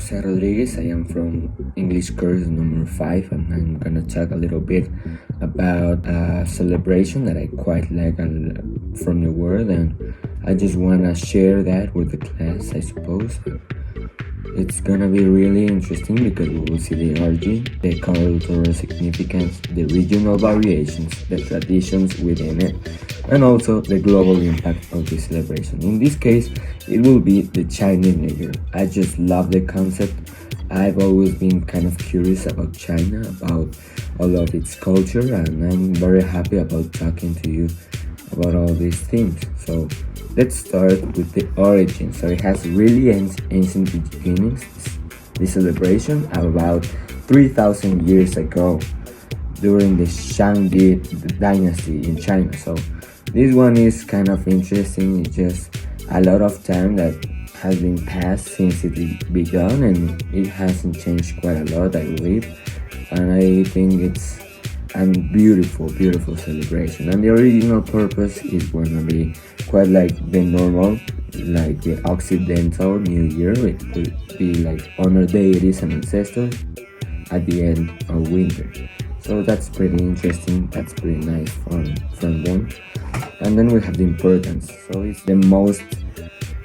Jose Rodriguez. I am from English course number 5, and I'm gonna talk a little bit about a celebration that I quite like from the world, and I just wanna share that with the class, I suppose. It's gonna be really interesting because we will see the origin, the cultural significance, the regional variations, the traditions within it, and also the global impact of the celebration. In this case, it will be the Chinese New Year. I just love the concept. I've always been kind of curious about China, about all of its culture, and I'm very happy about talking to you about all these things. So let's start with the origin. So it has really ancient beginnings, the celebration, about 3,000 years ago during the Shangdi dynasty in China. So this one is kind of interesting. It's just a lot of time that has been passed since it began, and it hasn't changed quite a lot, I believe. And I think it's a beautiful celebration. And the original purpose is going to be quite like the normal, like the Occidental New Year. It could be like honor deities and ancestors at the end of winter. So that's pretty interesting. That's pretty nice from them. And then we have the importance. So it's the most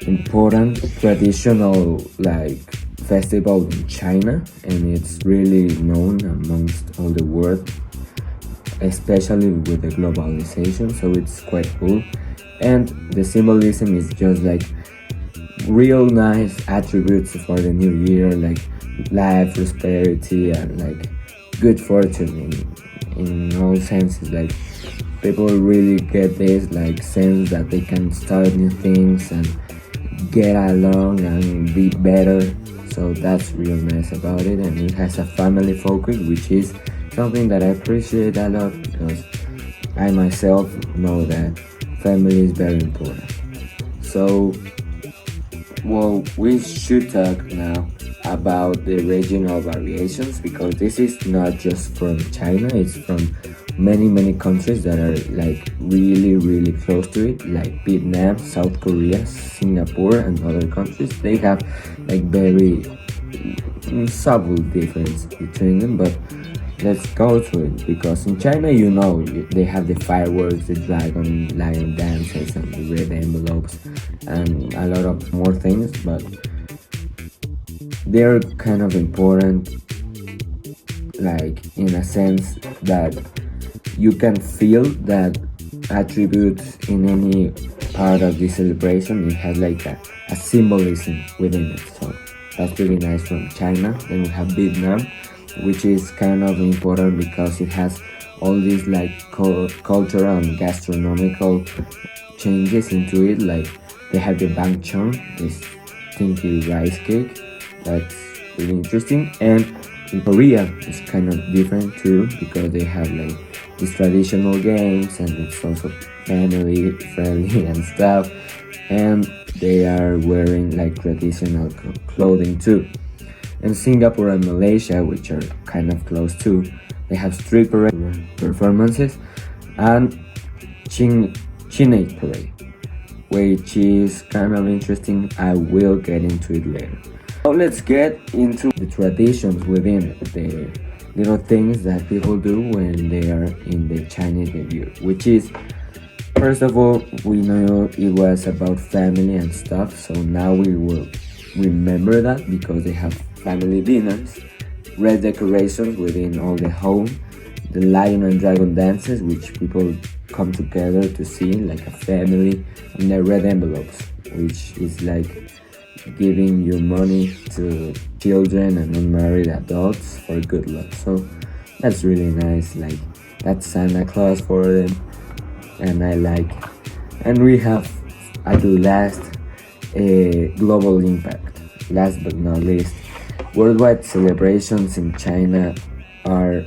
important traditional like festival in China, and it's really known amongst all the world, especially with the globalization. So it's quite cool, and the symbolism is just like real nice attributes for the new year, like life, prosperity, and like good fortune in all senses. Like people really get this like sense that they can start new things and get along and be better. So that's real nice about it, and it has a family focus, which is something that I appreciate a lot because I myself know that family is very important. So, well, we should talk now about the regional variations, because this is not just from China, it's from many countries that are like really close to it, like Vietnam, South Korea, Singapore, and other countries. They have like very subtle difference between them, but let's go to it. Because in China, they have the fireworks, the dragon, lion dances, and the red envelopes, and a lot of more things, but they're kind of important, like in a sense that you can feel that attributes in any part of the celebration. It has like a symbolism within it. So that's really nice from China. Then we have Vietnam, which is kind of important because it has all these like cultural and gastronomical changes into it. Like they have the bang chon, this stinky rice cake. That's really interesting. And in Korea, it's kind of different too, because they have like these traditional games, and it's also family friendly and stuff. And they are wearing like traditional clothing too. And Singapore and Malaysia, which are kind of close too, they have street parade performances and Chinese parade, which is kind of interesting. I will get into it later. Now let's get into the traditions within it, the little things that people do when they are in the Chinese New Year, which is, first of all, we know it was about family and stuff, so now we will remember that because they have family dinners, red decorations within all the home, the lion and dragon dances, which people come together to see like a family, and the red envelopes, which is like giving your money to children and unmarried adults for good luck. So that's really nice, like that's Santa Claus for them, and I like it. And we have at last a global impact. Last but not least, worldwide celebrations in China are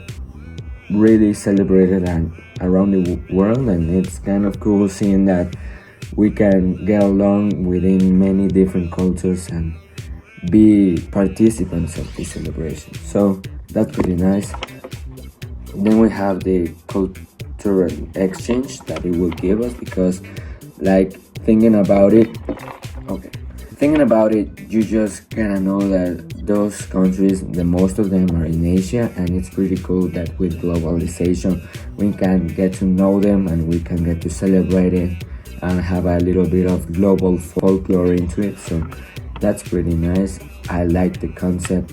really celebrated and around the world, and it's kind of cool seeing that we can get along within many different cultures and be participants of this celebration. So that's pretty nice. Then we have the cultural exchange that it will give us, because like thinking about it, okay, Thinking about it, you just gotta know that those countries, the most of them are in Asia, and it's pretty cool that with globalization we can get to know them and we can get to celebrate it and have a little bit of global folklore into it. So that's pretty nice. I like the concept,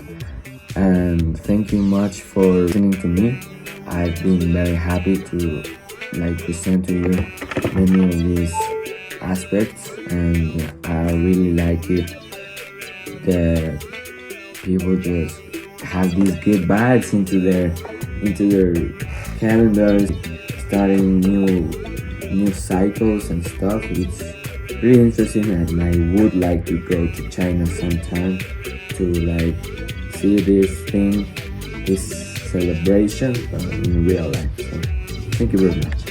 and thank you much for listening to me. I've been very happy to present to you many of these aspects, and I really like it that people just have these good vibes into their calendars, starting new cycles and stuff. It's really interesting, and I would like to go to China sometime to see this celebration in real life. So thank you very much.